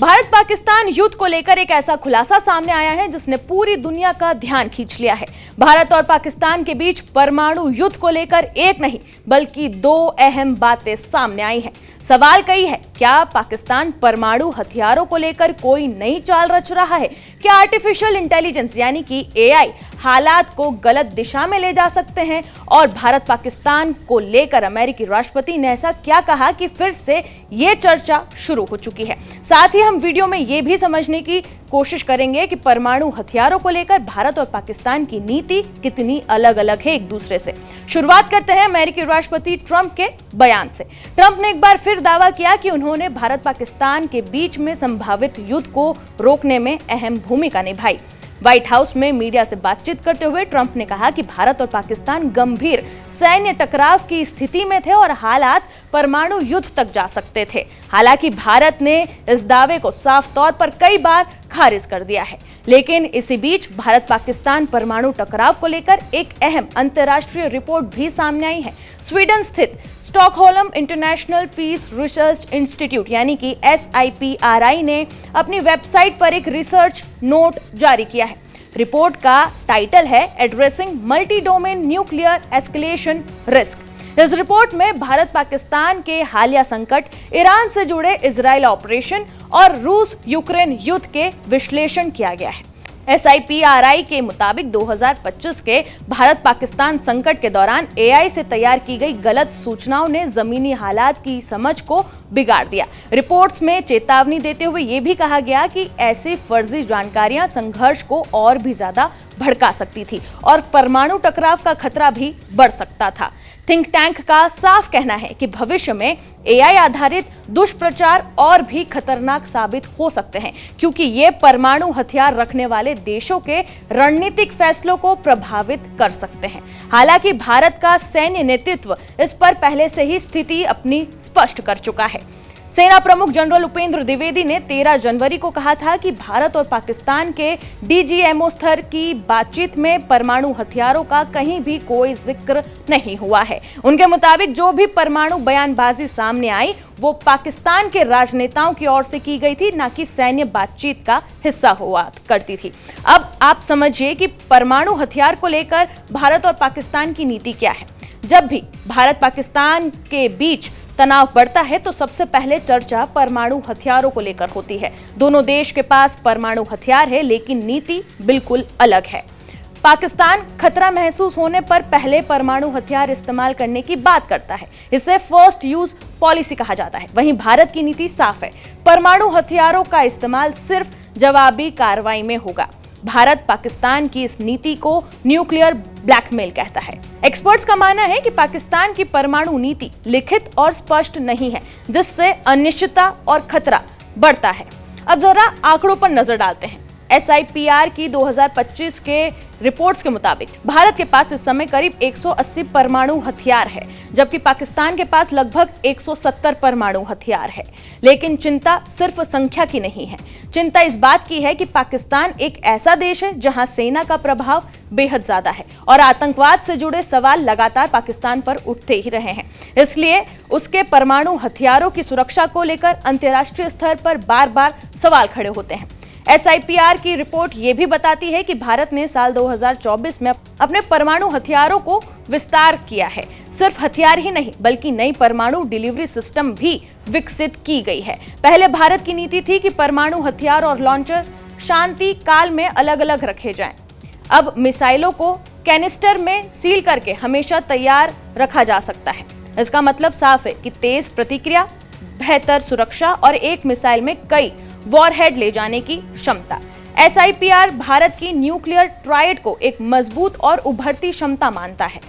भारत पाकिस्तान युद्ध को लेकर एक ऐसा खुलासा सामने आया है जिसने पूरी दुनिया का ध्यान खींच लिया है। भारत और पाकिस्तान के बीच परमाणु युद्ध को लेकर एक नहीं बल्कि दो अहम बातें सामने आई हैं। सवाल कई है, क्या पाकिस्तान परमाणु हथियारों को लेकर कोई नई चाल रच रहा है? क्या आर्टिफिशियल इंटेलिजेंस यानी कि एआई हालात को गलत दिशा में ले जा सकते हैं? और भारत पाकिस्तान को लेकर अमेरिकी राष्ट्रपति ने ऐसा क्या कहा कि फिर से ये चर्चा शुरू हो चुकी है। साथ ही हम वीडियो में ये भी समझने की कोशिश करेंगे कि परमाणु हथियारों को लेकर भारत और पाकिस्तान की नीति कितनी अलग अलग है एक दूसरे से। शुरुआत करते हैं अमेरिकी राष्ट्रपति ट्रंप के बयान से। ट्रंप ने एक बार फिर दावा किया कि उन्होंने भारत पाकिस्तान के बीच में संभावित युद्ध को रोकने में अहम भूमिका निभाई। व्हाइट हाउस में मीडिया से बातचीत करते हुए ट्रंप ने कहा कि भारत और पाकिस्तान गंभीर सैन्य टकराव की स्थिति में थे और हालात परमाणु युद्ध तक जा सकते थे। हालांकि भारत ने इस दावे को साफ तौर पर कई बार खारिज कर दिया है, लेकिन इसी बीच भारत पाकिस्तान परमाणु टकराव को लेकर एक अहम अंतर्राष्ट्रीय रिपोर्ट भी सामने आई है। स्वीडन स्थित Stockholm International Peace Research Institute यानी कि SIPRI ने अपनी वेबसाइट पर एक रिसर्च नोट जारी किया है। रिपोर्ट का टाइटल है addressing multi domain nuclear escalation risk. इस रिपोर्ट में भारत पाकिस्तान के हालिया संकट, ईरान से जुड़े इजराइल ऑपरेशन और रूस यूक्रेन युद्ध के विश्लेषण किया गया है। SIPRI के मुताबिक 2025 के भारत पाकिस्तान संकट के दौरान AI से तैयार की गई गलत सूचनाओं ने जमीनी हालात की समझ को बिगाड़ दिया। रिपोर्ट्स में चेतावनी देते हुए यह भी कहा गया कि ऐसी फर्जी जानकारियां संघर्ष को और भी ज्यादा भड़का सकती थी और परमाणु टकराव का खतरा भी बढ़ सकता था। थिंक टैंक का साफ कहना है कि भविष्य में AI आधारित दुष्प्रचार और भी खतरनाक साबित हो सकते हैं, क्योंकि ये परमाणु हथियार रखने वाले देशों के रणनीतिक फैसलों को प्रभावित कर सकते हैं। हालांकि भारत का सैन्य नेतृत्व इस पर पहले से ही स्थिति अपनी स्पष्ट कर चुका है। सेना प्रमुख जनरल उपेंद्र द्विवेदी ने 13 जनवरी को कहा था कि भारत और पाकिस्तान के DGMO स्तर की बातचीत में परमाणु हथियारों का कहीं भी कोई जिक्र नहीं हुआ है। उनके मुताबिक जो भी परमाणु बयानबाजी सामने आई वो पाकिस्तान के राजनेताओं की ओर से की गई थी, ना कि सैन्य बातचीत का हिस्सा हुआ करती थी। अब आप समझिए कि परमाणु हथियार को लेकर भारत और पाकिस्तान की नीति क्या है। जब भी भारत पाकिस्तान के बीच तनाव बढ़ता है तो सबसे पहले चर्चा परमाणु हथियारों को लेकर होती है। दोनों देश के पास परमाणु हथियार है, लेकिन नीति बिल्कुल अलग है। पाकिस्तान खतरा महसूस होने पर पहले परमाणु हथियार इस्तेमाल करने की बात करता है। इसे फर्स्ट यूज पॉलिसी कहा जाता है। वहीं भारत की नीति साफ है, परमाणु हथियारों का इस्तेमाल सिर्फ जवाबी कार्रवाई में होगा। भारत पाकिस्तान की इस नीति को न्यूक्लियर ब्लैकमेल कहता है। एक्सपर्ट्स का मानना है कि पाकिस्तान की परमाणु नीति लिखित और स्पष्ट नहीं है, जिससे अनिश्चितता और खतरा बढ़ता है। अब जरा आंकड़ों पर नजर डालते हैं। SIPR की 2025 के रिपोर्ट्स के मुताबिक भारत के पास इस समय करीब 180 परमाणु हथियार है, जबकि पाकिस्तान के पास लगभग 170 परमाणु हथियार है। लेकिन चिंता सिर्फ संख्या की नहीं है, चिंता इस बात की है कि पाकिस्तान एक ऐसा देश है जहां सेना का प्रभाव बेहद ज्यादा है और आतंकवाद से जुड़े सवाल लगातार पाकिस्तान पर उठते ही रहे हैं। इसलिए उसके परमाणु हथियारों की सुरक्षा को लेकर अंतर्राष्ट्रीय स्तर पर बार बार सवाल खड़े होते हैं। SIPR की रिपोर्ट ये भी बताती है कि भारत ने साल 2024 में अपने परमाणु हथियारों को विस्तार किया है। सिर्फ हथियार ही नहीं बल्कि नई परमाणु डिलीवरी सिस्टम भी विकसित की गई है। पहले भारत की नीति थी कि परमाणु हथियार और लॉन्चर शांति काल में अलग अलग रखे जाएं। अब मिसाइलों को कैनिस्टर में सील करके हमेशा तैयार रखा जा सकता है। इसका मतलब साफ है कि तेज प्रतिक्रिया, बेहतर सुरक्षा और एक मिसाइल में कई वॉरहेड ले जाने की क्षमता। SIPR भारत की न्यूक्लियर ट्रायड को एक मजबूत और उभरती क्षमता मानता है।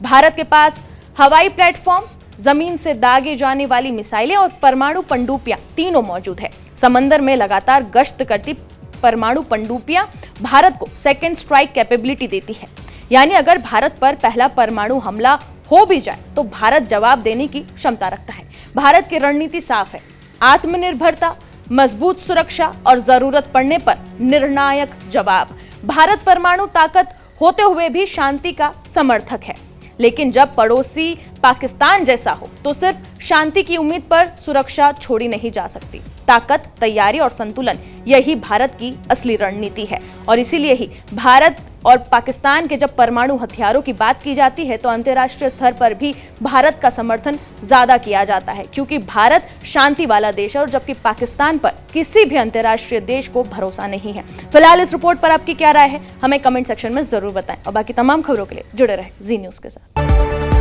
भारत के पास हवाई प्लेटफॉर्म, जमीन से दागे जाने वाली मिसाइलें और परमाणु पनडुब्बियां तीनों मौजूद है। समंदर में लगातार गश्त करती परमाणु पनडुब्बियां भारत को सेकेंड स्ट्राइक कैपेबिलिटी देती है। यानी अगर भारत पर पहला परमाणु हमला हो भी जाए तो भारत जवाब देने की क्षमता रखता है। भारत की रणनीति साफ है, आत्मनिर्भरता, मजबूत सुरक्षा और जरूरत पड़ने पर निर्णायक जवाब। भारत परमाणु ताकत होते हुए भी शांति का समर्थक है। लेकिन जब पड़ोसी पाकिस्तान जैसा हो तो सिर्फ शांति की उम्मीद पर सुरक्षा छोड़ी नहीं जा सकती। ताकत, तैयारी और संतुलन, यही भारत की असली रणनीति है। और इसीलिए ही भारत और पाकिस्तान के जब परमाणु हथियारों की बात की जाती है तो अंतर्राष्ट्रीय स्तर पर भी भारत का समर्थन ज्यादा किया जाता है, क्योंकि भारत शांति वाला देश है और जबकि पाकिस्तान पर किसी भी अंतर्राष्ट्रीय देश को भरोसा नहीं है। फिलहाल इस रिपोर्ट पर आपकी क्या राय है, हमें कमेंट सेक्शन में जरूर बताएं और बाकी तमाम खबरों के लिए जुड़े रहे जी न्यूज़ के साथ।